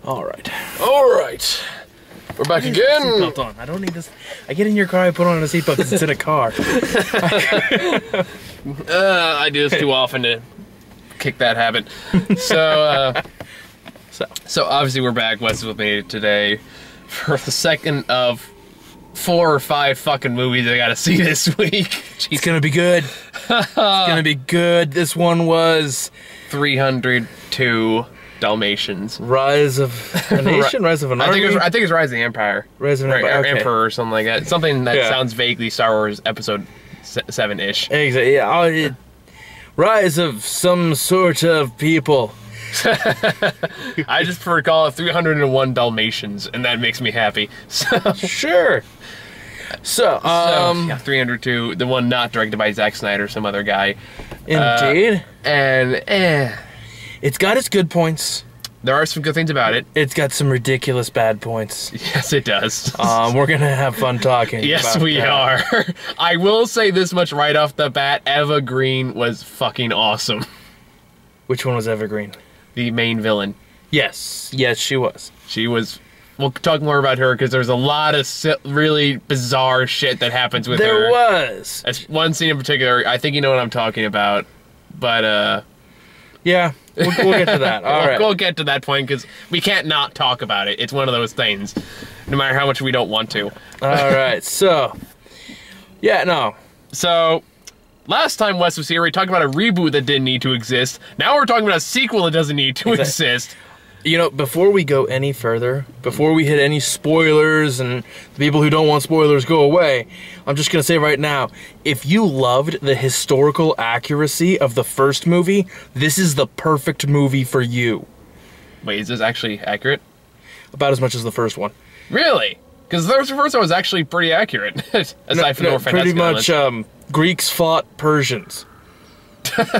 All right. We're back again. Seatbelt on. I don't need this. I get in your car, I put on a seatbelt because it's in a car. I do this too often to kick that habit. So obviously we're back. Wes is with me today for the second of 4 or 5 fucking movies I gotta see this week. It's gonna be good. It's gonna be good. This one was 302 Dalmatians. Rise of a Nation? Rise of an Army? I think it's Rise of the Empire. Rise of an Empire, Or okay. Emperor or something like that. Something that sounds vaguely Star Wars Episode 7-ish. Exactly, yeah. Rise of some sort of people. I just prefer to call it 301 Dalmatians, and that makes me happy. So, sure. So, yeah, 302, the one not directed by Zack Snyder, some other guy. Indeed. It's got its good points. There are some good things about it. It's got some ridiculous bad points. Yes, it does. We're gonna have fun talking. Yes, we are. I will say this much right off the bat: Eva Green was fucking awesome. Which one was Eva Green? The main villain. Yes, she was. She was. We'll talk more about her because there's a lot of really bizarre shit that happens with her. There was. That's one scene in particular. I think you know what I'm talking about, but yeah, we'll get to that. All right, we'll get to that point because we can't not talk about it. It's one of those things, no matter how much we don't want to. All right, so yeah, no. So last time Wes was here, we talked about a reboot that didn't need to exist. Now we're talking about a sequel that doesn't need to exist. You know, before we go any further, before we hit any spoilers and the people who don't want spoilers go away, I'm just going to say right now, if you loved the historical accuracy of the first movie, this is the perfect movie for you. Wait, is this actually accurate? About as much as the first one. Really? Because the first one was actually pretty accurate, aside from the more fantastic pretty much, Greeks fought Persians.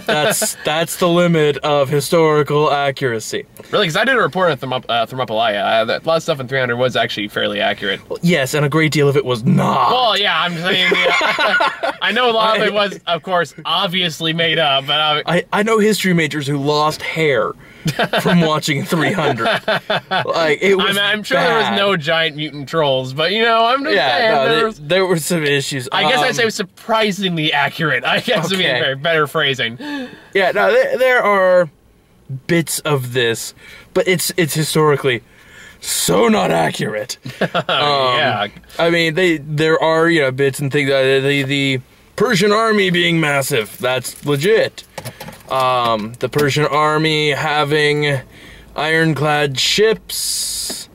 That's the limit of historical accuracy. Really, because I did a report on Thermopylae. A lot of stuff in 300 was actually fairly accurate. Well, yes, and a great deal of it was not. Well, yeah, I'm saying, I know a lot of it was, of course, obviously made up, but I know history majors who lost hair from watching 300. Like, it was I'm sure there was no giant mutant trolls, but you know, I'm just saying there were some issues. I guess I'd say it was surprisingly accurate. I guess would be a better phrasing. Yeah, no, there are bits of this, but it's historically so not accurate. Yeah, I mean there are bits and things. The Persian army being massive, that's legit. The Persian army having ironclad ships.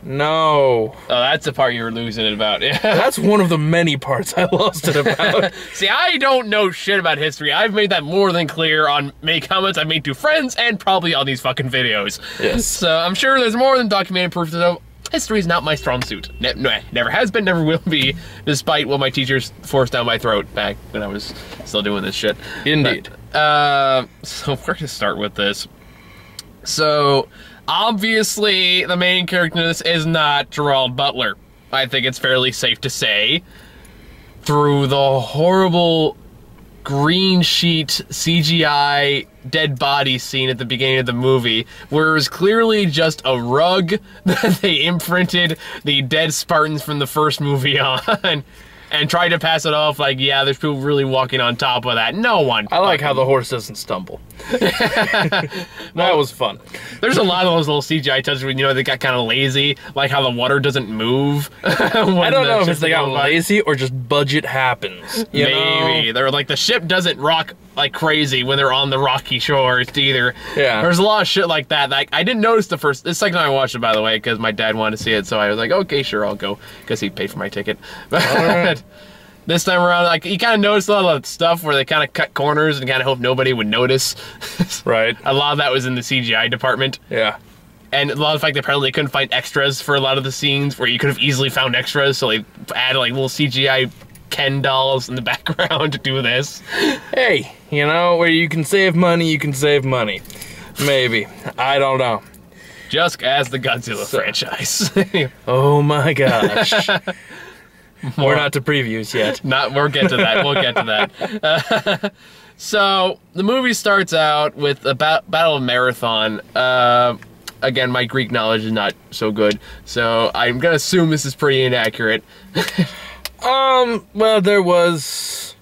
No. Oh, that's the part you were losing it about. Yeah. That's one of the many parts I lost it about. See, I don't know shit about history. I've made that more than clear on many comments I've made to friends and probably on these fucking videos. Yes. So I'm sure there's more than documented proof that history is not my strong suit. Never has been, never will be, despite what my teachers forced down my throat back when I was still doing this shit. Indeed. So where to start with this? So, obviously, the main character in this is not Gerald Butler. I think it's fairly safe to say. Through the horrible green sheet CGI dead body scene at the beginning of the movie, where it was clearly just a rug that they imprinted the dead Spartans from the first movie on, and tried to pass it off like, yeah, there's people really walking on top of that. No one. I like how the horse doesn't stumble. That was fun. There's a lot of those little CGI touches when, they got kind of lazy, like how the water doesn't move. I don't know if it's they got lazy or just budget happens. Maybe. They're like, the ship doesn't rock like crazy when they're on the rocky shores either. Yeah. There's a lot of shit like that. Like, I didn't notice the second time I watched it, by the way, because my dad wanted to see it, so I was like, okay, sure, I'll go, because he paid for my ticket. But this time around, like, you kind of noticed a lot of stuff where they kind of cut corners and kind of hope nobody would notice. Right. A lot of that was in the CGI department. Yeah. And a lot of the fact that apparently they couldn't find extras for a lot of the scenes where you could have easily found extras, so they added like little CGI Ken dolls in the background to do this. Hey, where you can save money, you can save money. Maybe. I don't know. Just as the Godzilla franchise. Oh my gosh. We're not to previews yet. We'll get to that. We'll get to that. So, the movie starts out with a Battle of Marathon. Again, my Greek knowledge is not so good, so I'm gonna assume this is pretty inaccurate. Well, there was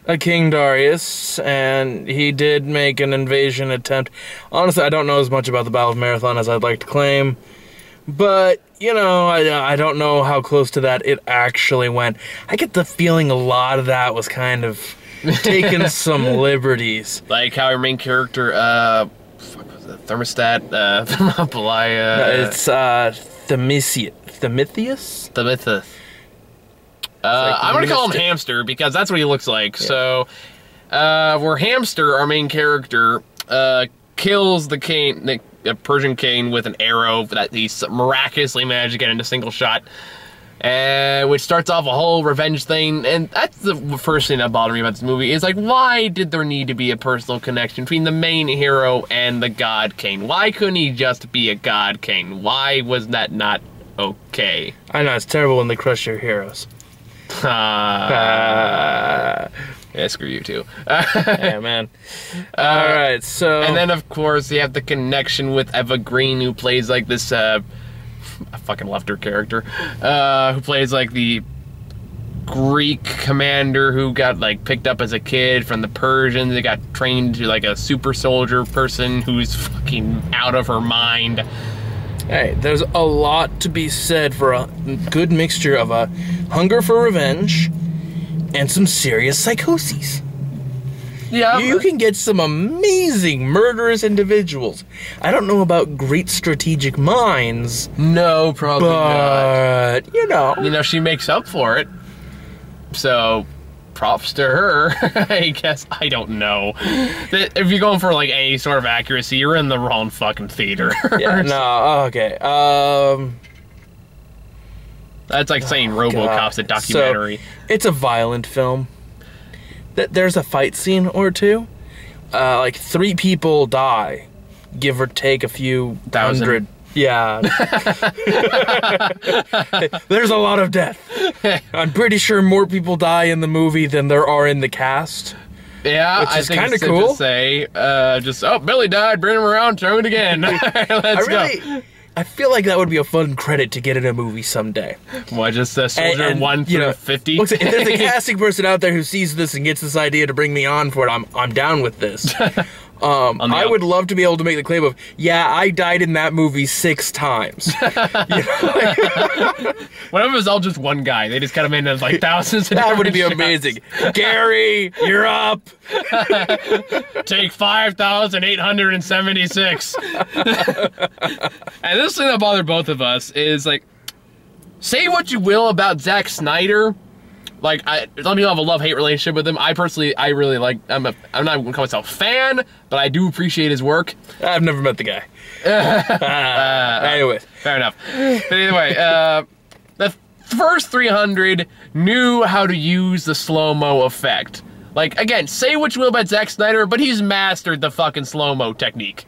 a King Darius, and he did make an invasion attempt. Honestly, I don't know as much about the Battle of Marathon as I'd like to claim, but, you know, I don't know how close to that it actually went. I get the feeling a lot of that was kind of taking some liberties. Like how our main character, Thermostat, Thermopylae, It's, Themithus? Themithus. I'm gonna call him Hamster because that's what he looks like. Yeah. So, where Hamster, our main character, kills the Cain, the Persian Cain, with an arrow that he miraculously managed to get in a single shot, which starts off a whole revenge thing. And that's the first thing that bothered me about this movie is like, why did there need to be a personal connection between the main hero and the god Cain? Why couldn't he just be a god Cain? Why was that not okay? I know, it's terrible when they crush your heroes. Yeah, screw you too. Yeah, man. Alright, so... And then, of course, you have the connection with Eva Green, who plays, like, this, I fucking loved her character, who plays, like, the Greek commander who got, like, picked up as a kid from the Persians. They got trained to, like, a super soldier person who's fucking out of her mind. Hey, there's a lot to be said for a good mixture of a hunger for revenge and some serious psychoses. Yeah. You can get some amazing murderous individuals. I don't know about great strategic minds. No, probably not. But, you know. You know, she makes up for it. So, props to her, I guess. I don't know. If you're going for, like, any sort of accuracy, you're in the wrong fucking theater. Yeah, no, okay. That's like saying RoboCop's a documentary. So, it's a violent film. There's a fight scene or two. Like, 3 people die, give or take a few hundred. Yeah. There's a lot of death. I'm pretty sure more people die in the movie than there are in the cast. Yeah, which is kind of cool. To say, Billy died, bring him around, throw it again. Let's go. I feel like that would be a fun credit to get in a movie someday. What, just soldier and 1 through 50? Look, if there's a casting person out there who sees this and gets this idea to bring me on for it, I'm down with this. I would love to be able to make the claim of, yeah, I died in that movie 6 times. What if it was all just one guy? They just cut him in as like thousands of That would be amazing. Gary, you're up. Take 5,876. And this thing that bothered both of us is, like, say what you will about Zack Snyder. Like, some people have a love-hate relationship with him. I really like, I'm not going to call myself a fan, but I do appreciate his work. I've never met the guy. Anyway. Fair enough. But anyway, the first 300 knew how to use the slow-mo effect. Like, again, say what you will about Zack Snyder, but he's mastered the fucking slow-mo technique.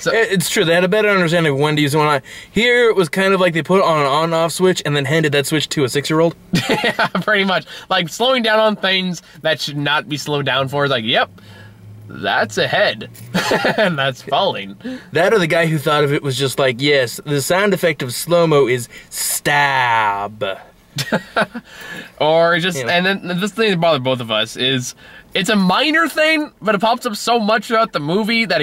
So, it's true. They had a better understanding of when to use it. Here, it was kind of like they put on an on-off switch and then handed that switch to a 6-year-old. Yeah, pretty much. Like, slowing down on things that should not be slowed down for is like, yep, that's a head. And that's falling. That or the guy who thought of it was just like, yes, the sound effect of slow-mo is stab. Or just, and then this thing that bothered both of us is, it's a minor thing, but it pops up so much throughout the movie that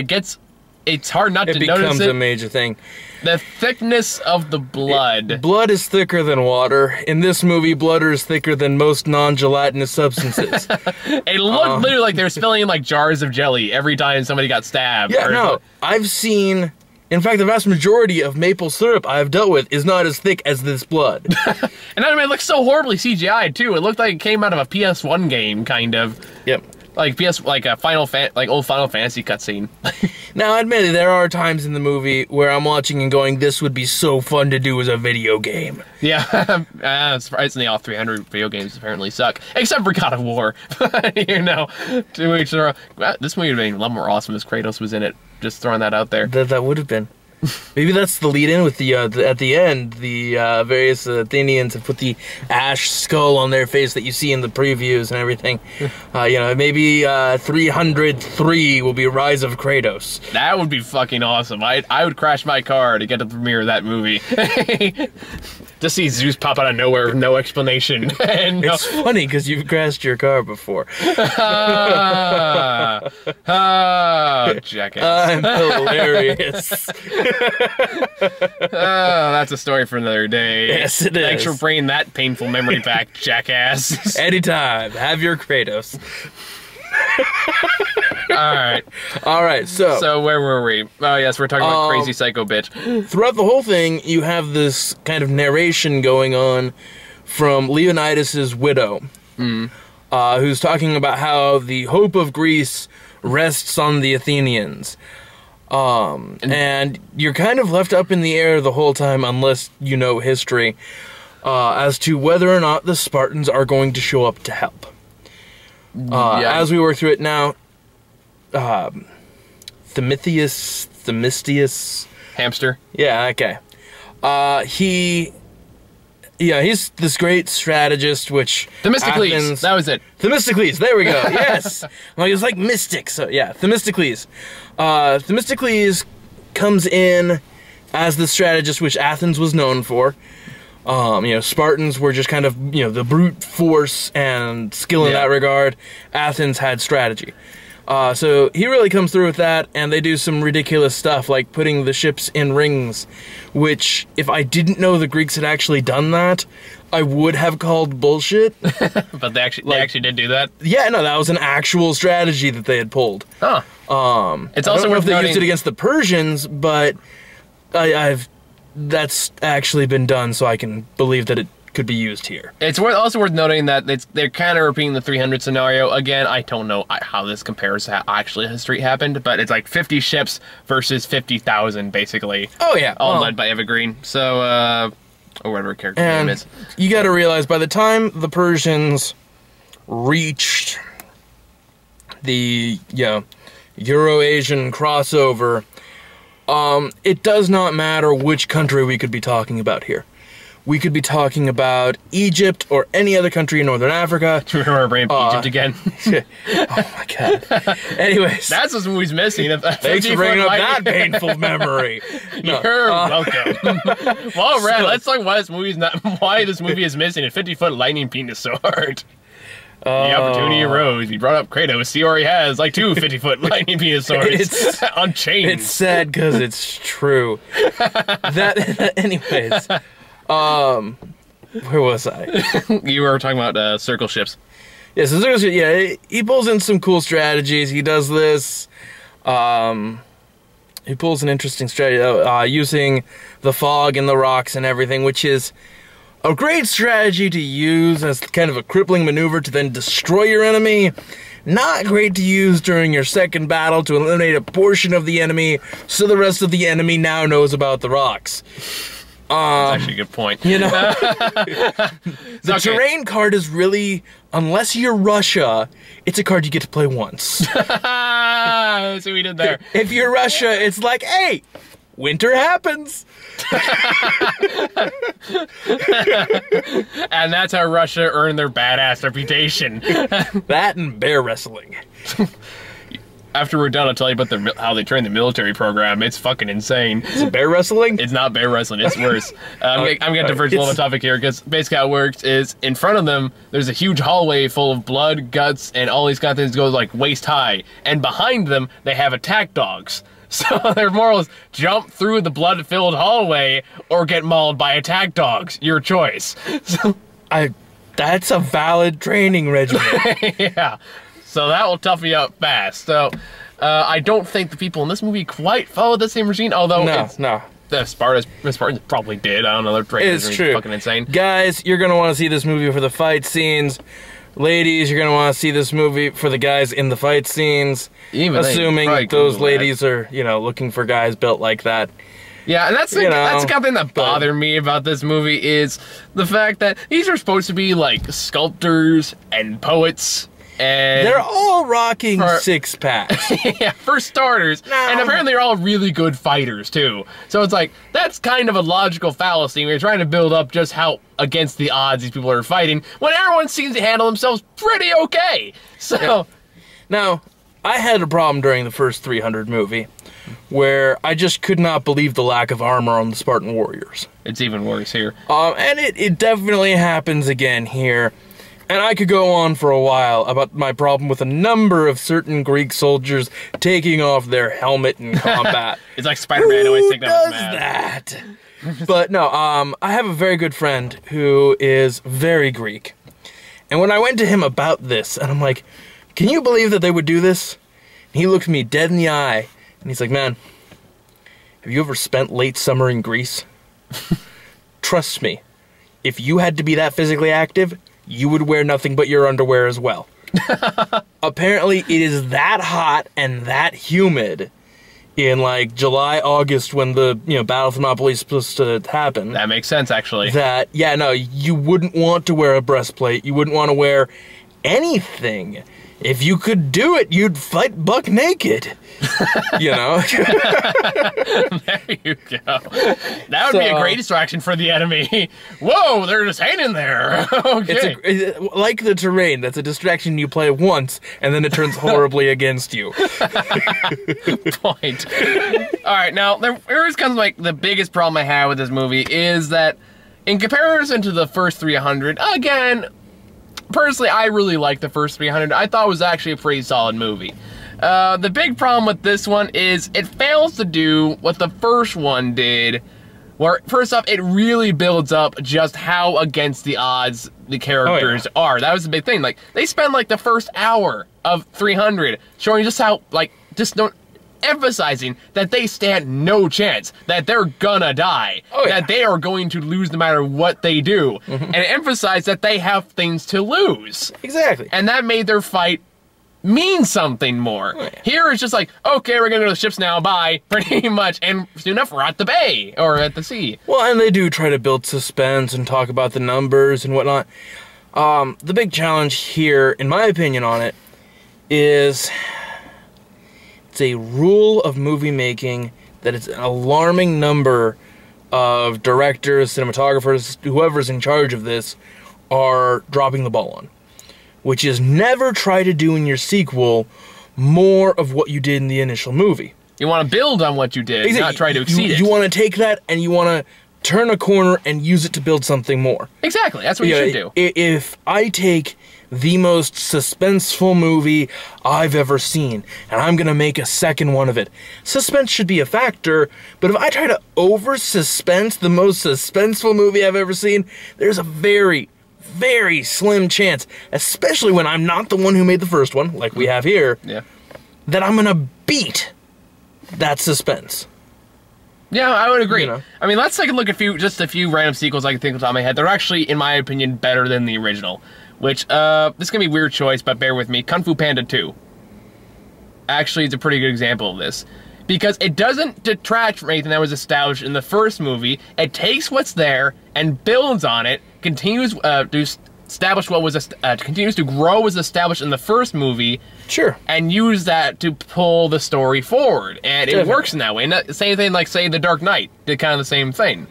it's hard not to notice it. It becomes a major thing. The thickness of the blood. Blood is thicker than water. In this movie, blood is thicker than most non-gelatinous substances. It looked literally like they were spilling in like jars of jelly every time somebody got stabbed. Yeah, no. I've seen... In fact, the vast majority of maple syrup I've dealt with is not as thick as this blood. And I mean, it looks so horribly CGI'd too. It looked like it came out of a PS1 game, kind of. Yep. Like a old Final Fantasy cutscene. Now, admittedly, there are times in the movie where I'm watching and going, "This would be so fun to do as a video game." Yeah, surprisingly, all 300 video games apparently suck, except for God of War. You know, this movie would have been a lot more awesome if Kratos was in it. Just throwing that out there. That would have been. Maybe that's the lead-in with the at the end, the various Athenians have put the ash skull on their face that you see in the previews and everything. Maybe 303 will be Rise of Kratos. That would be fucking awesome. I would crash my car to get to the premiere of that movie. Just see Zeus pop out of nowhere with no explanation. And It's funny because you've crashed your car before. Jackass. I'm hilarious. That's a story for another day. Yes, it Thanks is. for bringing that painful memory back, jackass. Anytime. Have your Kratos. All right. So where were we? Oh, yes, we're talking about crazy psycho bitch. throughout the whole thing, you have this kind of narration going on from Leonidas's widow, who's talking about how the hope of Greece rests on the Athenians. And you're kind of left up in the air the whole time unless you know history as to whether or not the Spartans are going to show up to help. As we work through it now, Themistius... Hamster. Yeah, okay. He's this great strategist, which... Themistocles, that was it. Themistocles, there we go, yes! It's like mystic, so yeah, Themistocles. Themistocles comes in as the strategist which Athens was known for. Spartans were just kind of, the brute force and skill in that regard. Athens had strategy. So he really comes through with that, and they do some ridiculous stuff, like putting the ships in rings, which, if I didn't know the Greeks had actually done that, I would have called bullshit. But they actually did do that? Yeah, no, that was an actual strategy that they had pulled. Huh. It's also worth they used it against the Persians, but that's actually been done, so I can believe that it could be used here. It's also worth noting that they're kind of repeating the 300 scenario. Again, I don't know how this compares to how actually history happened, but it's like 50 ships versus 50,000, basically. Oh, yeah. All led by Evergreen. So, or whatever character name is. You gotta realize, by the time the Persians reached the, Euro-Asian crossover, it does not matter which country we could be talking about here. We could be talking about Egypt or any other country in Northern Africa. Do you remember bringing up Egypt again? Oh my god. Anyways. That's what movie's missing. Thanks for bringing up that painful memory. No. You're welcome. Well, Red, let's talk why this movie is missing a 50-foot lightning penis sword. The opportunity arose. We brought up Kratos. He already has like 2 50-foot lightning penis swords on chains. It's sad because it's true. Anyways. Where was I? You were talking about circle ships. Yeah, so circle ships, he pulls in some cool strategies. He does this. He pulls an interesting strategy using the fog and the rocks and everything, which is a great strategy to use as kind of a crippling maneuver to then destroy your enemy. Not great to use during your second battle to eliminate a portion of the enemy, so the rest of the enemy now knows about the rocks. That's actually a good point. The terrain card is really, unless you're Russia, it's a card you get to play once. That's what we did there. If you're Russia, it's like, hey, winter happens. And that's how Russia earned their badass reputation. That and bear wrestling. After we're done, I'll tell you about how they train the military program. It's fucking insane. Is it bear wrestling? It's not bear wrestling. It's worse. I'm going to diverge a little topic here, because basically how it works is in front of them, there's a huge hallway full of blood, guts, and all these kind of things go like waist high. And behind them, they have attack dogs. So their moral is jump through the blood-filled hallway or get mauled by attack dogs. Your choice. So, that's a valid training regimen. yeah. So that will tough you up fast. So I don't think the people in this movie quite follow the same regime, although no. The Spartans probably did. I don't know. Their trainers are true. Fucking insane. Guys, you're going to want to see this movie for the fight scenes. Ladies, you're going to want to see this movie for the guys in the fight scenes. Assuming those ladies are, looking for guys built like that. Yeah, and that's the kind of thing that bothered me about this movie is the fact that these are supposed to be like sculptors and poets And they're all rocking six-packs. yeah, for starters. No. And apparently they're all really good fighters, too. So it's like, that's kind of a logical fallacy. We're trying to build up just how against the odds these people are fighting, when everyone seems to handle themselves pretty okay. So... Yeah. Now, I had a problem during the first 300 movie, where I just could not believe the lack of armor on the Spartan warriors. It's even worse here. And it definitely happens again here. And I could go on for a while about my problem with a number of certain Greek soldiers taking off their helmet in combat. It's like Spider-Man always taking off his does mask. that? But no, I have a very good friend who is very Greek. And when I went to him about this, and I'm like, can you believe that they would do this? And he looked me dead in the eye, and he's like, man, have you ever spent late summer in Greece? Trust me, if you had to be that physically active, you would wear nothing but your underwear as well. Apparently, it is that hot and that humid in, like, July, August, when the, Battle of Thermopylae is supposed to happen. That makes sense, actually. That, yeah, no, you wouldn't want to wear a breastplate. You wouldn't want to wear anything. If you could do it, you'd fight buck naked. You know? There you go. That would be a great distraction for the enemy. Whoa, they're just hanging there. Okay. It's like the terrain. That's a distraction you play once, and then it turns horribly against you. Point. All right, now, there comes, like, the biggest problem I have with this movie is that, in comparison to the first 300, again... Personally, I really like the first 300. I thought it was actually a pretty solid movie. The big problem with this one is it fails to do what the first one did, where, first off, it really builds up just how against the odds the characters are. That was the big thing. Like, they spend, like, the first hour of 300 showing just how, like, emphasizing that they stand no chance, that they're gonna die, that they are going to lose no matter what they do, and emphasize that they have things to lose. Exactly. And that made their fight mean something more. Here it's just like, okay, we're gonna go to the ships now, bye, pretty much, and soon enough we're at the bay, or at the sea. Well, and they do try to build suspense and talk about the numbers and whatnot. The big challenge here, in my opinion on it, is... it's a rule of movie making that it's an alarming number of directors, cinematographers, whoever's in charge of this, are dropping the ball on. Which is never try to do in your sequel more of what you did in the initial movie. You want to build on what you did, not try to exceed it. You want to take that and you want to turn a corner and use it to build something more. Exactly, that's what you should do. If I take the most suspenseful movie I've ever seen, and I'm gonna make a second one of it, suspense should be a factor, but if I try to over-suspense the most suspenseful movie I've ever seen, there's a very, very slim chance, especially when I'm not the one who made the first one, like we have here, that I'm gonna beat that suspense. Yeah, I would agree. You know? I mean, let's take a look at just a few random sequels I can think of off the top of my head. They're actually, in my opinion, better than the original. Which, this is going to be a weird choice, but bear with me. Kung Fu Panda 2. Actually, it's a pretty good example of this. Because it doesn't detract from anything that was established in the first movie. It takes what's there and builds on it, continues to establish what was, continues to grow what was established in the first movie. Sure. And use that to pull the story forward. And it works in that way. And the same thing like, say, The Dark Knight did kind of the same thing.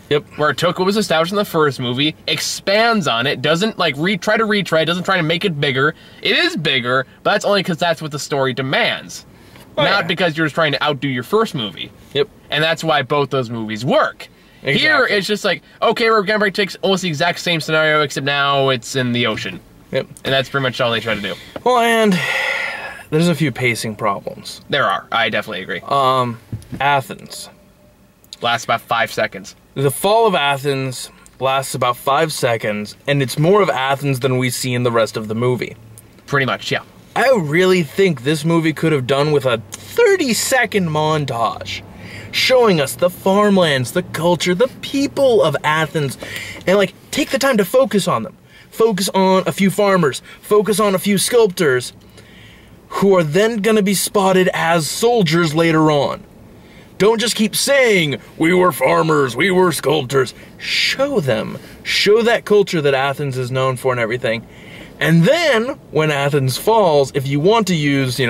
Yep. Where it took what was established in the first movie, expands on it, doesn't like try to retread, doesn't try to make it bigger. It is bigger, but that's only because that's what the story demands. Not because you're just trying to outdo your first movie. Yep. And that's why both those movies work. Exactly. Here, it's just like, okay, we're gonna take almost the exact same scenario, except now it's in the ocean. Yep. And that's pretty much all they try to do. Well, and there's a few pacing problems. There are. I definitely agree. Athens. Lasts about 5 seconds. The fall of Athens lasts about 5 seconds, and it's more of Athens than we see in the rest of the movie. Pretty much, yeah. I really think this movie could have done with a 30-second montage showing us the farmlands, the culture, the people of Athens, and, like, take the time to focus on them. Focus on a few farmers. Focus on a few sculptors who are then going to be spotted as soldiers later on. Don't just keep saying, we were farmers, we were sculptors. Show them. Show that culture that Athens is known for and everything. And then, when Athens falls, if you want to use,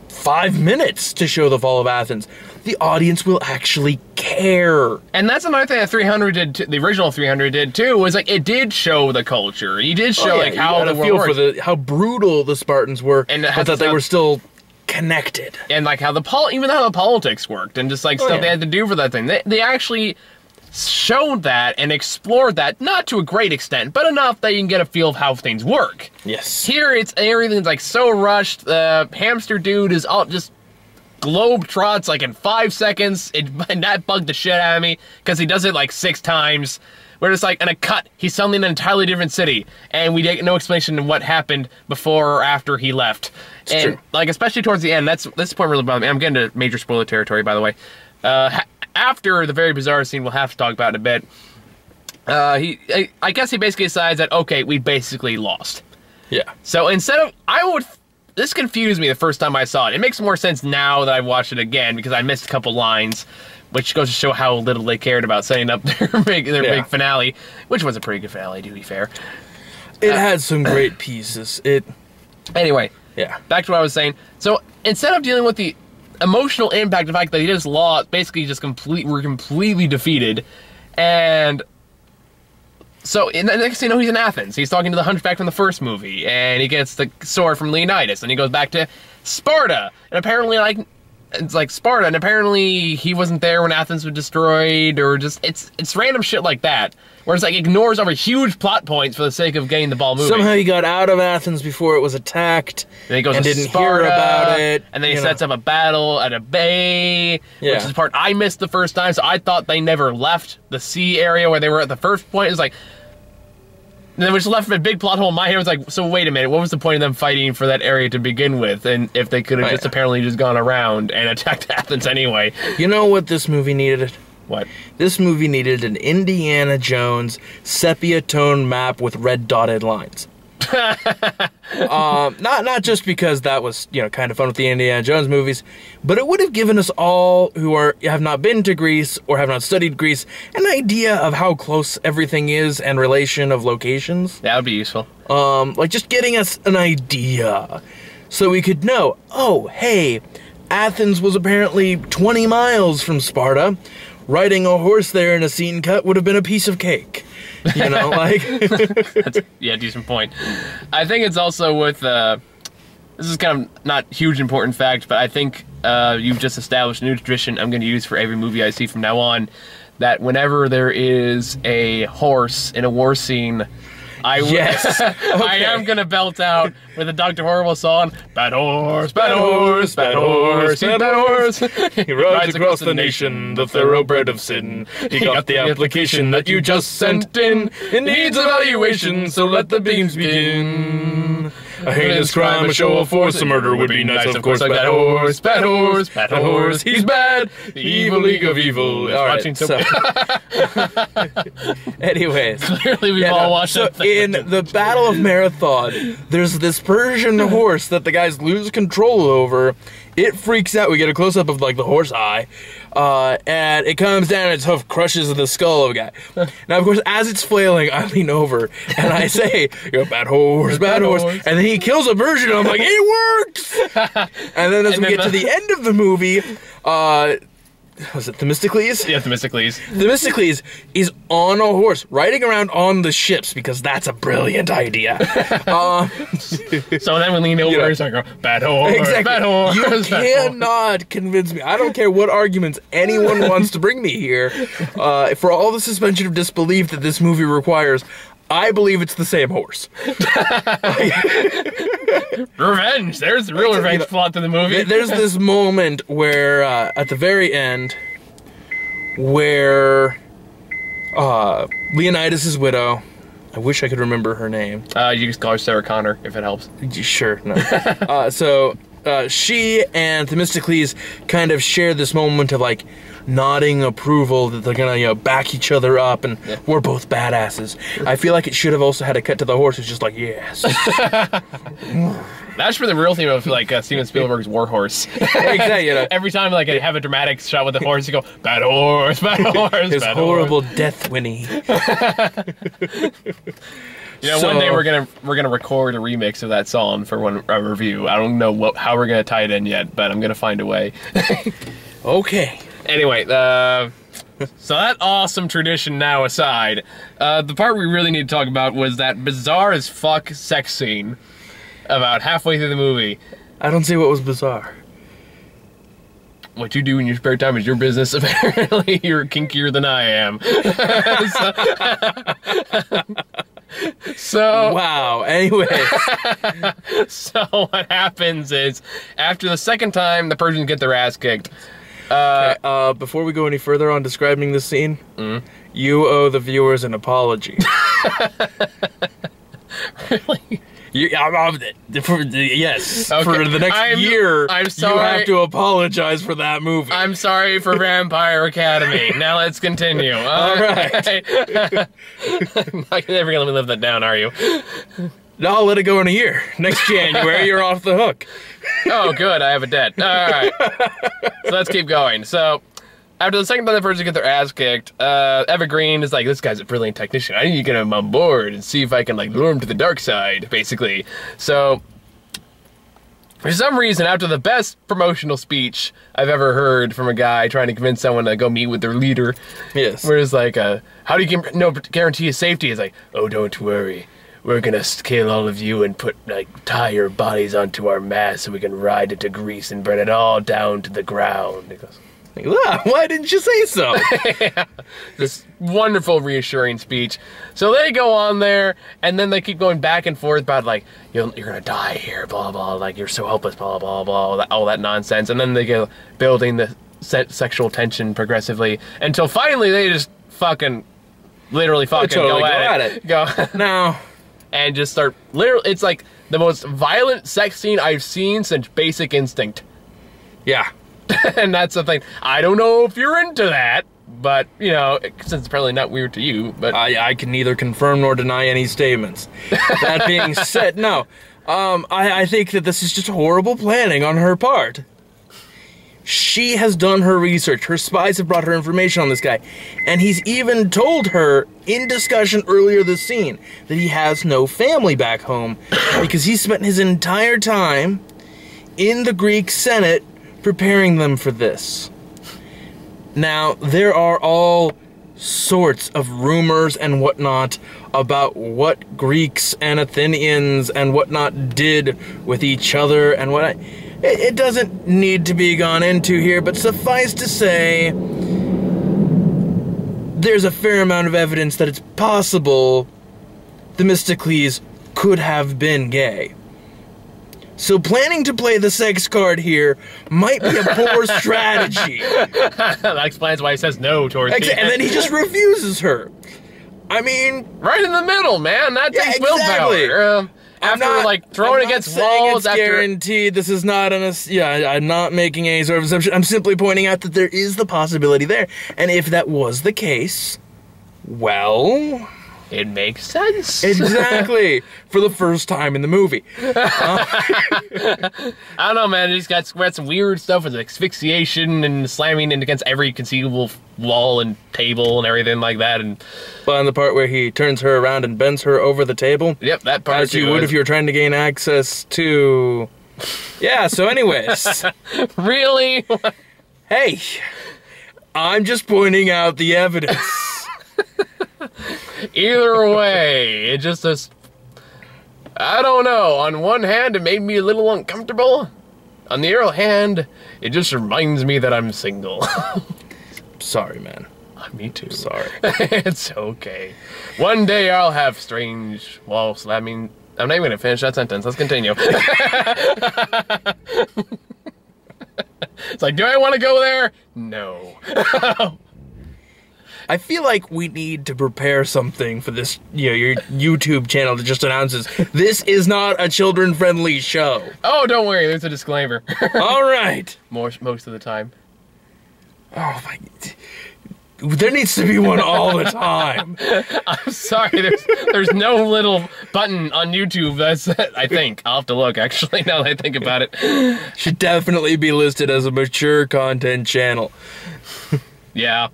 5 minutes to show the fall of Athens, the audience will actually care. And that's another thing that 300 did, the original 300 did too, was like, it did show the culture. You did show like how the world works. For how brutal the Spartans were, and but that they were still connected. And like how even how the politics worked, and just like stuff they had to do for that thing. They actually showed that and explored that, not to a great extent, but enough that you can get a feel of how things work. Yes. Here, everything's like so rushed. The hamster dude is all just globe trots like in 5 seconds, and that bugged the shit out of me, because he does it like 6 times. Where it's like, in a cut, he's suddenly in an entirely different city, and we get no explanation of what happened before or after he left. It's and true. Like, especially towards the end, this point really bothered me. I'm getting to major spoiler territory, by the way. After the very bizarre scene we'll have to talk about in a bit, I guess he basically decides that, okay, we basically lost. Yeah. So instead of, this confused me the first time I saw it. It makes more sense now that I've watched it again, because I missed a couple lines, which goes to show how little they cared about setting up their big finale, which was a pretty good finale, to be fair. It had some great pieces. Anyway, yeah. Back to what I was saying. So instead of dealing with the emotional impact of the fact that he just lost, basically just we're completely defeated, and so the next thing you know, he's in Athens. He's talking to the hunchback from the first movie, and he gets the sword from Leonidas, and he goes back to Sparta, and apparently it's like Sparta, and apparently he wasn't there when Athens was destroyed, or just it's random shit like that, where it's like ignores over huge plot points for the sake of getting the ball moving. Somehow he got out of Athens before it was attacked, and he goes and to didn't Sparta, hear about it, and then he sets up a battle at a bay, which is the part I missed the first time. So I thought they never left the sea area where they were at the first point. It was like, and then we just left a big plot hole in my head. It was like, so wait a minute, what was the point of them fighting for that area to begin with? And if they could have apparently just gone around and attacked Athens anyway. You know what this movie needed? What? This movie needed an Indiana Jones sepia tone map with red dotted lines. Not just because that was, kind of fun with the Indiana Jones movies, but it would have given us all who have not been to Greece or have not studied Greece an idea of how close everything is and relation of locations. That would be useful. Like just getting us an idea so we could know, oh, hey, Athens was apparently 20 miles from Sparta. Riding a horse there in a scene cut would have been a piece of cake. That's, decent point. I think it's also with, this is kind of not huge important fact, but I think you've just established a new tradition I'm going to use for every movie I see from now on, that whenever there is a horse in a war scene, I am gonna belt out with a Dr. Horrible song. Bad horse, bad horse, bad horse, bad horse. He rides across the nation, the thoroughbred of sin. He got the application that you just sent in. It needs evaluation, so let the beams begin. A heinous crime, a show of force, a murder would be nice, of course. Bad horse, bad horse, bad horse. He's bad. The evil league of evil. All right, so. Anyways, clearly we've all watched that thing. In the Battle of Marathon, there's this Persian horse that the guys lose control over. It freaks out. We get a close-up of, like, the horse eye. And it comes down and its hoof crushes the skull of a guy. Now, of course, as it's flailing, I lean over and I say, bad horse, bad horse. And then he kills a Persian. I'm like, it works! And then as we get to the end of the movie, was it Themistocles? Yeah, Themistocles. Themistocles is on a horse, riding around on the ships, because that's a brilliant idea. So then we lean over and go, bad horse, exactly. Bad horse. You cannot convince me. I don't care what arguments anyone wants to bring me here. For all the suspension of disbelief that this movie requires, I believe it's the same horse. Revenge. There's the real revenge plot to the movie. There's this moment where, at the very end, where Leonidas' widow, I wish I could remember her name. You can just call her Sarah Connor, if it helps. Sure, no. She and Themistocles kind of share this moment of, like, nodding approval that they're gonna, back each other up, and we're both badasses. I feel like it should have also had a cut to the horse who's just like, yes. That's for the real theme of, like, Steven Spielberg's War Horse. Exactly, Every time, like, I have a dramatic shot with the horse, you go, bad horse, bad horse, his bad horrible horse. death whinny. You know, one day we're gonna record a remix of that song for a review. I don't know how we're gonna tie it in yet, but I'm gonna find a way. Okay. Anyway, so that awesome tradition now aside, the part we really need to talk about was that bizarre as fuck sex scene about halfway through the movie. I don't see what was bizarre. What you do in your spare time is your business. Apparently, you're kinkier than I am. So wow. Anyway. So what happens is, after the second time, the Persians get their ass kicked. Okay, before we go any further on describing this scene, you owe the viewers an apology. Really? Yes. Okay. For the next year, I'm sorry. you have to apologize for that movie. I'm sorry for Vampire Academy. Now let's continue. All right. You're never gonna live that down, are you? No, I'll let it go in a year. Next January, you're off the hook. Oh, good. I have a debt. All right. So let's keep going. So, after the second time the Persians get their ass kicked, Evergreen is like, this guy's a brilliant technician. I need to get him on board and see if I can, like, lure him to the dark side, basically. So, for some reason, after the best promotional speech I've ever heard from a guy trying to convince someone to go meet with their leader, yes, where it's like, how do you guarantee his safety? It's like, oh, don't worry. We're gonna kill all of you and tie your bodies onto our mast so we can ride it to Greece and burn it all down to the ground. It goes, why didn't you say so? Yeah. This wonderful, reassuring speech. So they go on there, and then they keep going back and forth about, like, you're gonna die here, blah, blah, like, you're so helpless, blah, blah, blah, all that nonsense. And then they go building the sexual tension progressively until finally they just literally go at it. Go. No. And just start, it's like the most violent sex scene I've seen since Basic Instinct. Yeah. And that's the thing. I don't know if you're into that, but, you know, since it's probably not weird to you, but... I can neither confirm nor deny any statements. That being said, no. I think that this is just horrible planning on her part. She has done her research. Her spies have brought her information on this guy. And he's even told her, in discussion earlier this scene, that he has no family back home because he spent his entire time in the Greek Senate preparing them for this. Now, there are all sorts of rumors and whatnot about what Greeks and Athenians and whatnot did with each other and what... It doesn't need to be gone into here, but suffice to say, there's a fair amount of evidence that it's possible Themistocles could have been gay. So planning to play the sex card here might be a poor strategy. That explains why he says no towards the end. And then he just refuses her. I mean... Right in the middle, man. That takes willpower. After throwing against walls, it's guaranteed. This is not I'm not making any sort of assumption. I'm simply pointing out that there is the possibility there. And if that was the case, well... It makes sense. Exactly. For the first time in the movie. I don't know, man. He's got some weird stuff with asphyxiation and slamming against every conceivable wall and table and everything like that. And the part where he turns her around and bends her over the table. Yep, that part. As you would if you were trying to gain access to... Yeah, so anyways. Really? Hey, I'm just pointing out the evidence. Either way, it just I don't know. On one hand, it made me a little uncomfortable. On the other hand, it just reminds me that I'm single. Sorry, man. Me too. Sorry. It's okay. One day I'll have strange wall slamming. I'm not even going to finish that sentence. Let's continue. It's like, do I want to go there? No. I feel like we need to prepare something for this, your YouTube channel that just announces this is not a children-friendly show. Oh, don't worry, there's a disclaimer. All right. Most of the time. Oh my... There needs to be one all the time. I'm sorry, there's no little button on YouTube that's, I think. I'll have to look, actually, now that I think about it. Should definitely be listed as a mature content channel. Yeah.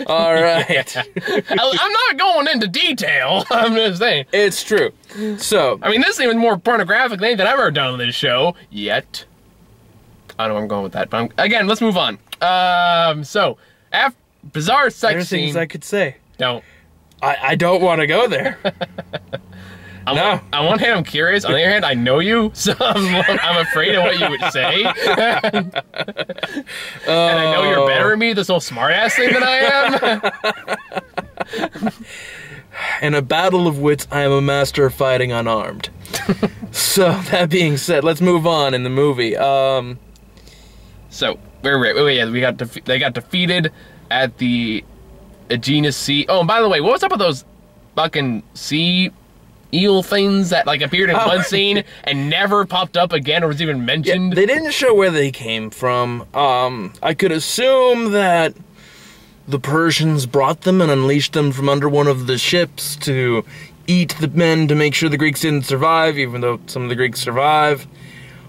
All right. I'm not going into detail. I'm just saying. It's true. So, I mean, this thing was more pornographic than anything I've ever done on this show yet. I don't know where I'm going with that, but again, let's move on. So, after bizarre sex there's things scene. I could say. Don't. I don't want to go there. On one hand, I'm curious. On the other hand, I know you, so I'm afraid of what you would say. And I know you're better at me, this whole smart-ass thing than I am. In a battle of wits, I am a master of fighting unarmed. So, that being said, let's move on in the movie. So, they got defeated at the Aegina Sea. Oh, and by the way, what was up with those fucking sea eel things that like appeared in one scene and never popped up again or was even mentioned? Yeah, they didn't show where they came from. I could assume that the Persians brought them and unleashed them from under one of the ships to eat the men to make sure the Greeks didn't survive, even though some of the Greeks survive.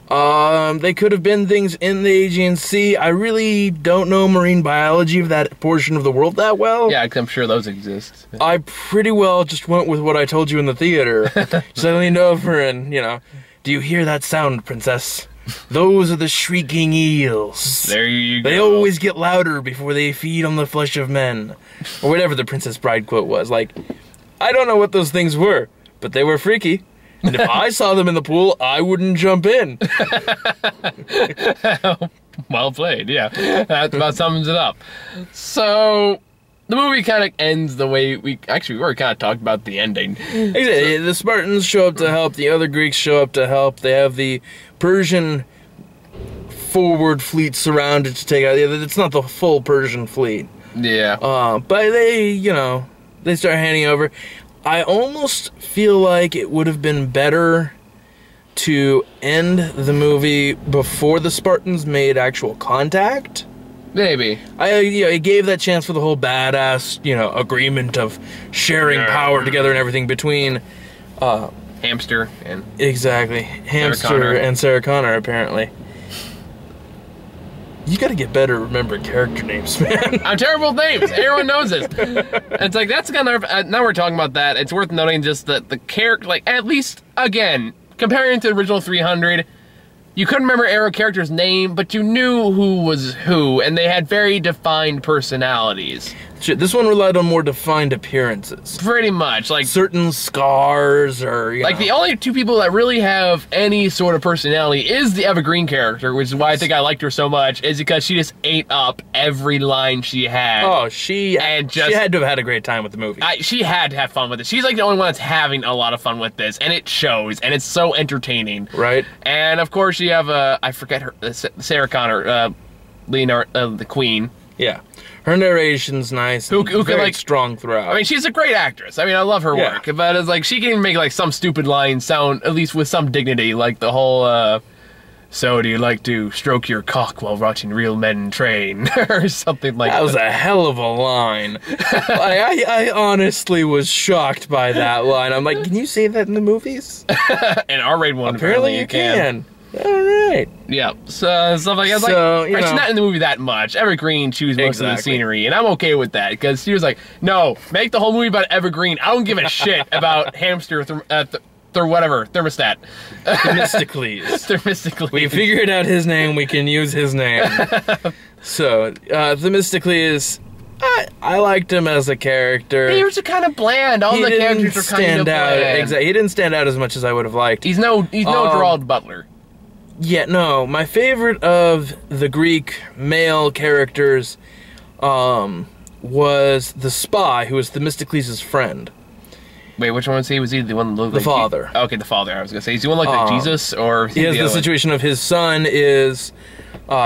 They could have been things in the Aegean Sea. I really don't know marine biology of that portion of the world that well. Yeah, I'm sure those exist. I pretty well just went with what I told you in the theater. Just I leaned over and, do you hear that sound, princess? Those are the shrieking eels. There you go. They always get louder before they feed on the flesh of men. Or whatever the Princess Bride quote was. Like, I don't know what those things were, but they were freaky. And if I saw them in the pool, I wouldn't jump in. Well played, yeah. That about sums it up. So, the movie kind of ends the way we already kind of talked about the ending. Exactly. The Spartans show up to help. The other Greeks show up to help. They have the Persian forward fleet surrounded to take out. It's not the full Persian fleet. Yeah. But they start handing over. I almost feel like it would have been better to end the movie before the Spartans made actual contact. Maybe. It gave that chance for the whole badass, agreement of sharing power together and everything between Hamster and exactly Hamster and Sarah Connor. Apparently, you got to get better at remembering character names, man. I'm terrible with names. Everyone knows this. It's like that's kind of now we're talking about that. It's worth noting just that the character, like at least again comparing to the original 300. You couldn't remember every character's name, but you knew who was who, and they had very defined personalities. This one relied on more defined appearances. Pretty much, like certain scars or like the only two people that really have any sort of personality is the Eva Green character, which is why I think I liked her so much, is because she just ate up every line she had. Oh, she had to have had a great time with the movie. She had to have fun with it. She's like the only one that's having a lot of fun with this, and it shows, and it's so entertaining. Right. And of course you have I forget her Sarah Connor, Leonard, the Queen. Yeah. Her narration's nice. Who can like strong throughout. I mean, she's a great actress. I mean, I love her work, but it's like she can even make like some stupid line sound at least with some dignity, like the whole "So do you like to stroke your cock while watching real men train?" or something like that. That was a hell of a line. I honestly was shocked by that line. I'm like, can you say that in the movies? An R-rated one. Apparently you can. All right. Yeah. So stuff like that. So, she's not in the movie that much. Eva Green chews most of the scenery, and I'm okay with that because she was like, "No, make the whole movie about Eva Green. I don't give a shit about hamster thermostat." Themistocles. We figured out his name. We can use his name. So, Themistocles. I liked him as a character. He was kind of bland. All the characters were kind of bland. Exactly. He didn't stand out as much as I would have liked. He's no Gerald Butler. Yeah, no. My favorite of the Greek male characters was the spy, who was Themistocles' friend. Wait, which one was he? Was he the one that looked like... The father. Okay, the father. I was going to say. Is he one like Jesus? Or he has the situation of his son is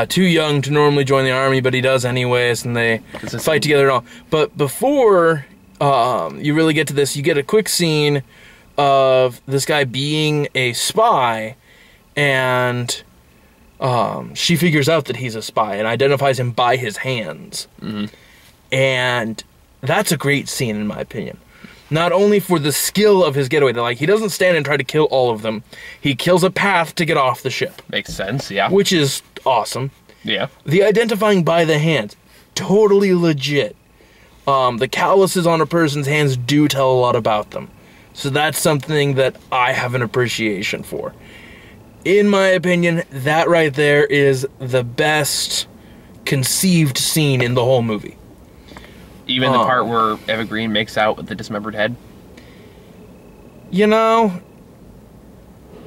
too young to normally join the army, but he does anyways, and they fight together and all. But before you really get to this, you get a quick scene of this guy being a spy, and she figures out that he's a spy and identifies him by his hands. Mm-hmm. And that's a great scene, in my opinion. Not only for the skill of his getaway, he doesn't stand and try to kill all of them. He kills a path to get off the ship. Makes sense, yeah. Which is awesome. Yeah. The identifying by the hands. totally legit. The calluses on a person's hands do tell a lot about them. So that's something that I have an appreciation for. In my opinion, that right there is the best conceived scene in the whole movie. Even the part where Eva Green makes out with the dismembered head? You know,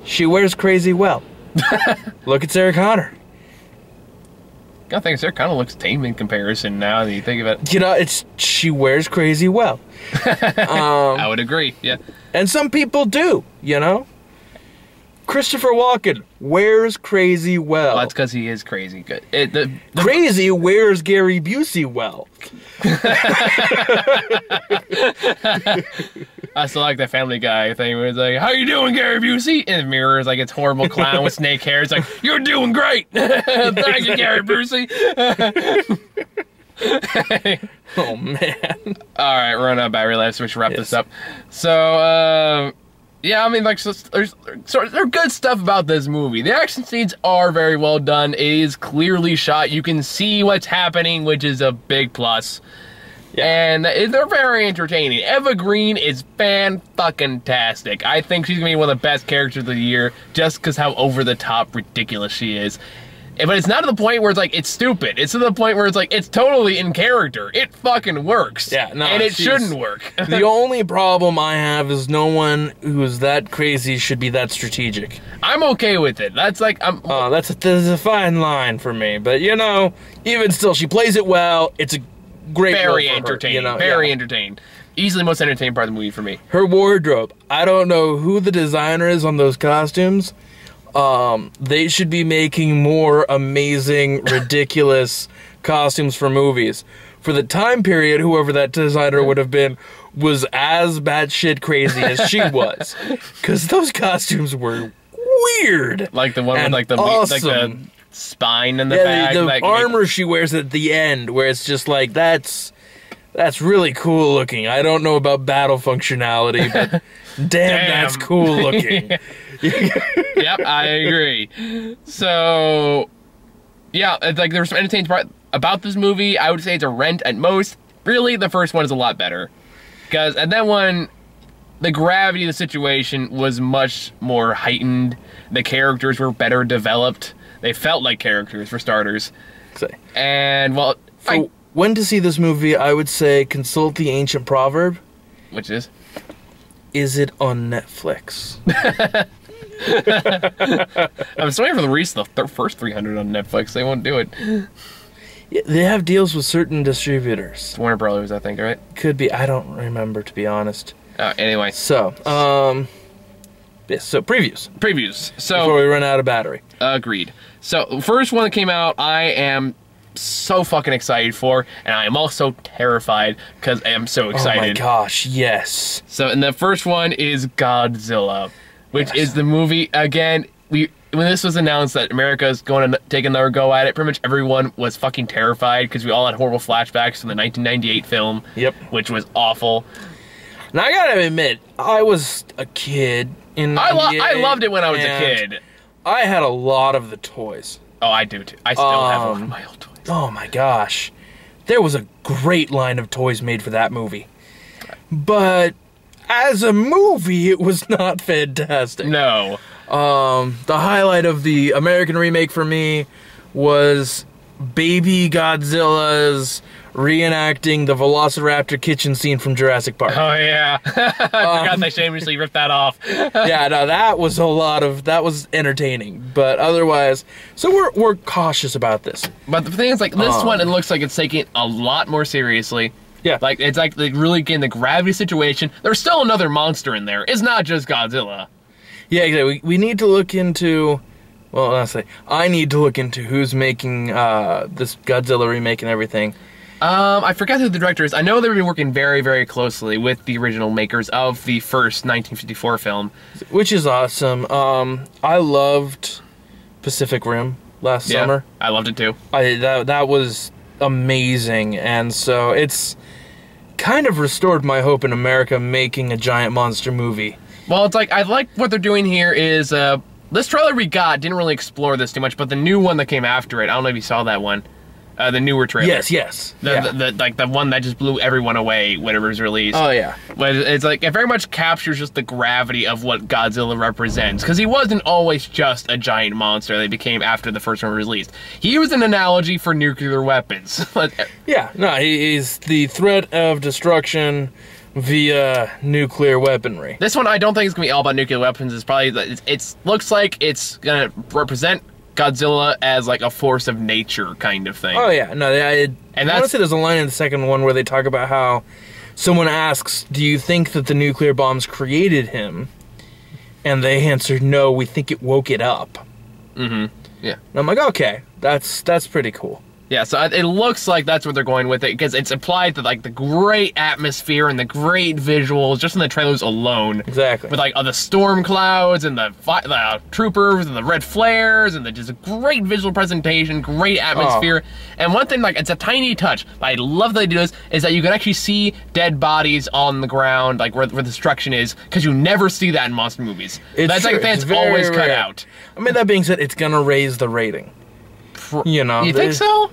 she wears crazy well. Look at Sarah Connor. I think Sarah Connor looks tame in comparison now that you think of it. You know, she wears crazy well. I would agree, yeah. And some people do, you know? Christopher Walken wears crazy well. Well, that's because he is crazy good. Crazy wears Gary Busey well. I still like that Family Guy thing where it's like, how you doing, Gary Busey? And the mirror is like, it's horrible clown with snake hair. It's like, you're doing great. Thank you, Gary Busey. Oh, man. All right, we're on a battery life, so we should wrap this up. So, yeah, I mean, like, there's good stuff about this movie. The action scenes are very well done. It is clearly shot. You can see what's happening, which is a big plus. Yeah. And they're very entertaining. Eva Green is fan-fucking-tastic. I think she's going to be one of the best characters of the year just because how over-the-top ridiculous she is. But it's not to the point where it's like, it's stupid. It's to the point where it's like, it's totally in character. It fucking works. Yeah, no, and it shouldn't work. The only problem I have is no one who's that crazy should be that strategic. I'm okay with it. That's like, that's a fine line for me. But, you know, even still, she plays it well. It's a great very role for entertaining. Her, you know? Very entertaining. Easily the most entertaining part of the movie for me. Her wardrobe. I don't know who the designer is on those costumes. They should be making more amazing, ridiculous costumes for movies. For the time period, whoever that designer would have been was as batshit crazy as she was. Because those costumes were weird. Like the one with like the awesome. the spine in the back. The armor she wears at the end, where it's just like, that's really cool looking. I don't know about battle functionality, but damn, that's cool looking. Yep, I agree. So, yeah, it's like there's some entertaining part about this movie. I would say it's a rent at most. Really, the first one is a lot better. Because at that one, the gravity of the situation was much more heightened. The characters were better developed. They felt like characters, for starters. And, well... When to see this movie, I would say consult the ancient proverb. Which is? Is it on Netflix? I'm just waiting for the release of the first 300 on Netflix. They won't do it. Yeah, they have deals with certain distributors. It's Warner Brothers, I think, right? Could be. I don't remember, to be honest. Anyway. So, yes, so previews. Previews. So before we run out of battery. Agreed. So, first one that came out, I am so fucking excited for, and I am also terrified because I am so excited. Oh my gosh, yes. So, and the first one is Godzilla, which is the movie, again, when this was announced that America is going to take another go at it, pretty much everyone was fucking terrified because we all had horrible flashbacks from the 1998 film, which was awful. Now, I gotta admit, I was a kid in I loved it when I was a kid. I had a lot of the toys. Oh, I do too. I still have a lot of my old toys. Oh my gosh. There was a great line of toys made for that movie. But as a movie, it was not fantastic. No. The highlight of the American remake for me was Baby Godzilla's reenacting the Velociraptor kitchen scene from Jurassic Park. Oh, yeah. I forgot they shamelessly ripped that off. Yeah, no, that was that was entertaining. But otherwise, so we're cautious about this. But the thing is, like, this one, it looks like it's taking it a lot more seriously. Yeah. Like, it's like they really getting the gravity situation. There's still another monster in there. It's not just Godzilla. Yeah, exactly. We need to look into... Well, honestly, I need to look into who's making this Godzilla remake and everything. I forgot who the director is. I know they've been working very, very closely with the original makers of the first 1954 film. Which is awesome. I loved Pacific Rim last summer. I loved it too. That was amazing, and so it's kind of restored my hope in America making a giant monster movie. Well, it's like, I like what they're doing here is, this trailer we got didn't really explore this too much, but the new one that came after it, I don't know if you saw that one. The newer trailer. Yes. The one that just blew everyone away when it was released. Oh, yeah. But it's like, it very much captures just the gravity of what Godzilla represents. Because he wasn't always just a giant monster they became after the first one was released. He was an analogy for nuclear weapons. Yeah, no, he's the threat of destruction via nuclear weaponry. This one, I don't think it's going to be all about nuclear weapons. It's probably, it looks like it's going to represent Godzilla as like a force of nature kind of thing. Oh yeah, no, and I want to say there's a line in the second one where they talk about how someone asks, "Do you think that the nuclear bombs created him?" And they answer, "No, we think it woke it up." Mm-hmm. Yeah. And I'm like, okay, that's pretty cool. Yeah, so it looks like that's what they're going with it, because it's implied that, like, the great atmosphere and the great visuals, just in the trailers alone. Exactly. With, like, the storm clouds and the troopers and the red flares and just a great visual presentation, great atmosphere. Oh. And one thing, like, it's a tiny touch, but I love that they do this, is that you can actually see dead bodies on the ground, like, where the destruction is, because you never see that in monster movies. That's true. Like, that's always cut out. I mean, that being said, it's gonna raise the rating. You know. You think so?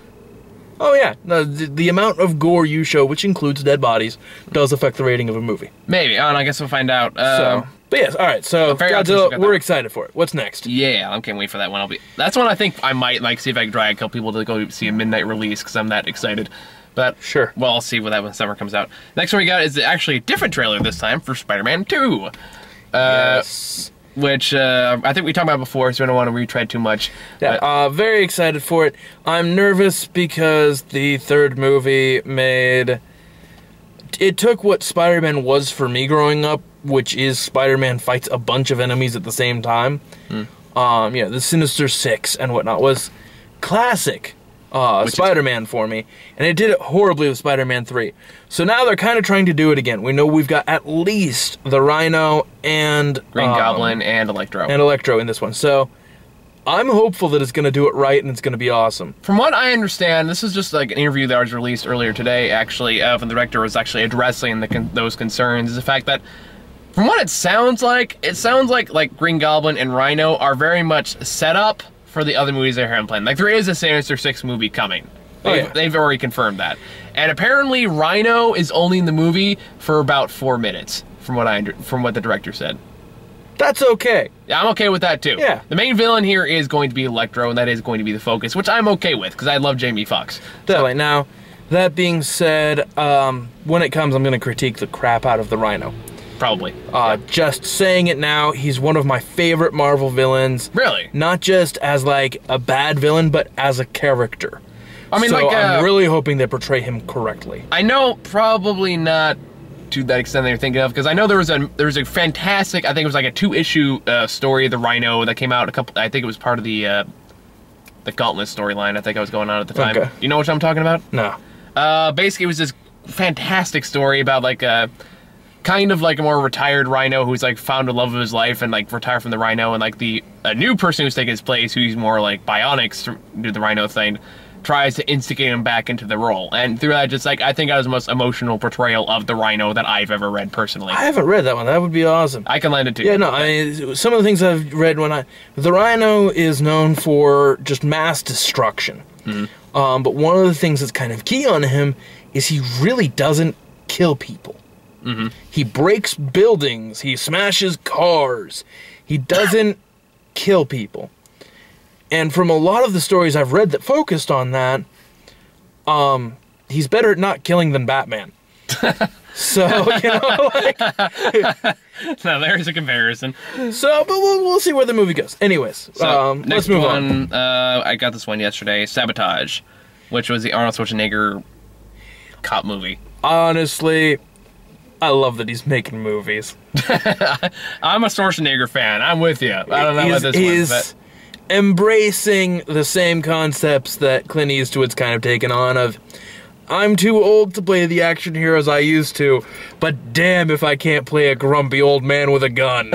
Oh yeah, no, the amount of gore you show, which includes dead bodies, does affect the rating of a movie. Maybe. I guess we'll find out. But yes, all right. So Godzilla, we're excited for it. What's next? Yeah, I can't wait for that one. That's one I think I might like see if I can drag a couple people to go see a midnight release because I'm that excited. But sure, well, I'll see when that when summer comes out. Next one we got is actually a different trailer this time for Spider-Man 2. Yes. Which I think we talked about before, so I don't want to retread too much. Yeah, very excited for it. I'm nervous because the third movie it took what Spider-Man was for me growing up, which is Spider-Man fights a bunch of enemies at the same time. The Sinister Six and whatnot was classic Spider-Man for me, and it did it horribly with Spider-Man 3. So now they're kind of trying to do it again. We know we've got at least the Rhino and Green Goblin and Electro. And Electro in this one. So I'm hopeful that it's going to do it right and it's going to be awesome. From what I understand, this is just like an interview that was released earlier today, actually, when the director was actually addressing those concerns, is the fact that from what it sounds like Green Goblin and Rhino are very much set up for the other movies they're planned. Like, there is a Sinister Six movie coming. They've already confirmed that. And apparently Rhino is only in the movie for about 4 minutes, from what the director said. That's okay. Yeah, I'm okay with that too. Yeah. The main villain here is going to be Electro, and that is going to be the focus, which I'm okay with, because I love Jamie Foxx. Definitely. Now, that being said, when it comes, I'm going to critique the crap out of the Rhino. Probably. Just saying it now, he's one of my favorite Marvel villains. Really? Not just as, like, a bad villain, but as a character. I mean, so I'm really hoping they portray him correctly. I know probably not to that extent that you're thinking of, because I know there was a fantastic, I think it was like a 2-issue story of the Rhino that came out I think it was part of the Gauntlet storyline I think I was going on at the time. Okay. You know what I'm talking about? No. Basically, it was this fantastic story about like kind of like a more retired Rhino who's like found the love of his life and like retired from the Rhino, and like a new person who's taking his place, who's more like bionics to do the Rhino thing, tries to instigate him back into the role. And through that, just like, I think that was the most emotional portrayal of the Rhino that I've ever read personally. I haven't read that one. That would be awesome. I can lend it to you. Yeah, no, I mean, some of the things I've read the Rhino is known for just mass destruction. Mm-hmm. But one of the things that's kind of key on him is he really doesn't kill people. Mm-hmm. He breaks buildings. He smashes cars. He doesn't kill people. And from a lot of the stories I've read that focused on that, he's better at not killing than Batman. So, you know, like... Now, there's a comparison. So, but we'll see where the movie goes. Anyways, so, let's move on. I got this one yesterday, Sabotage, which was the Arnold Schwarzenegger cop movie. Honestly, I love that he's making movies. I'm a Schwarzenegger fan. I'm with you. I don't know about this one, but... embracing the same concepts that Clint Eastwood's kind of taken on of, I'm too old to play the action heroes I used to, but damn if I can't play a grumpy old man with a gun.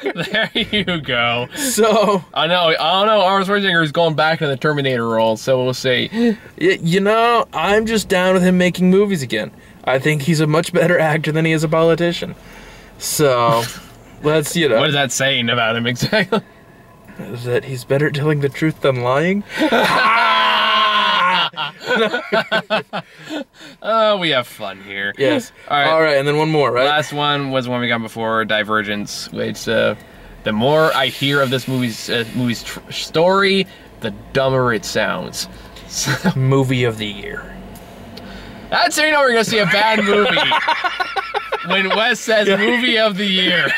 There you go. So... I know, Arnold Schwarzenegger is going back to the Terminator role, so we'll see. You know, I'm just down with him making movies again. I think he's a much better actor than he is a politician. So... Let's, you know. What is that saying about him exactly? That he's better at telling the truth than lying? Oh, we have fun here. Yes. All right. And then one more, right? Last one was the one we got before, Divergence, which the more I hear of this movie's story, the dumber it sounds. Movie of the year. That's how you know we're going to see a bad movie. When Wes says movie of the year.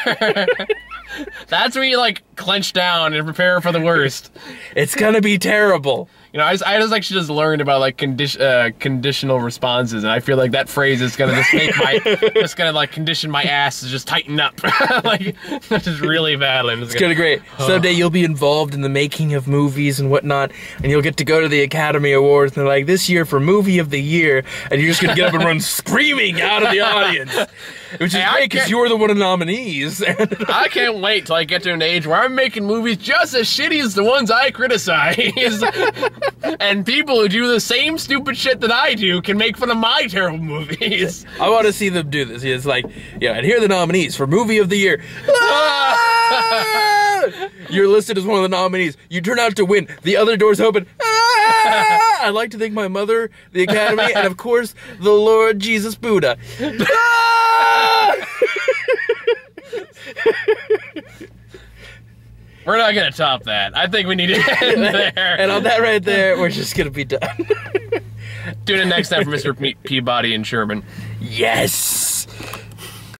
That's when you, like, clench down and prepare for the worst. It's gonna be terrible. You know, I just learned about, like, conditional responses, and I feel like that phrase is gonna just make condition my ass to just tighten up. Like, that's just really bad. It's gonna be great. Someday you'll be involved in the making of movies and whatnot, and you'll get to go to the Academy Awards, and they're like, this year for movie of the year, and you're just gonna get up and run screaming out of the audience. Which is great, because you're the one of the nominees. I can't wait till I get to an age where I'm making movies just as shitty as the ones I criticize. And people who do the same stupid shit that I do can make fun of my terrible movies. I want to see them do this. It's like, and here are the nominees for movie of the year. You're listed as one of the nominees. You turn out to win. The other door's open. I'd like to thank my mother, the Academy, and of course, the Lord Jesus Buddha. We're not gonna top that. I think we need to end there. And on that right there, we're just gonna be done. Tune in next time for Mr. Peabody and Sherman. Yes!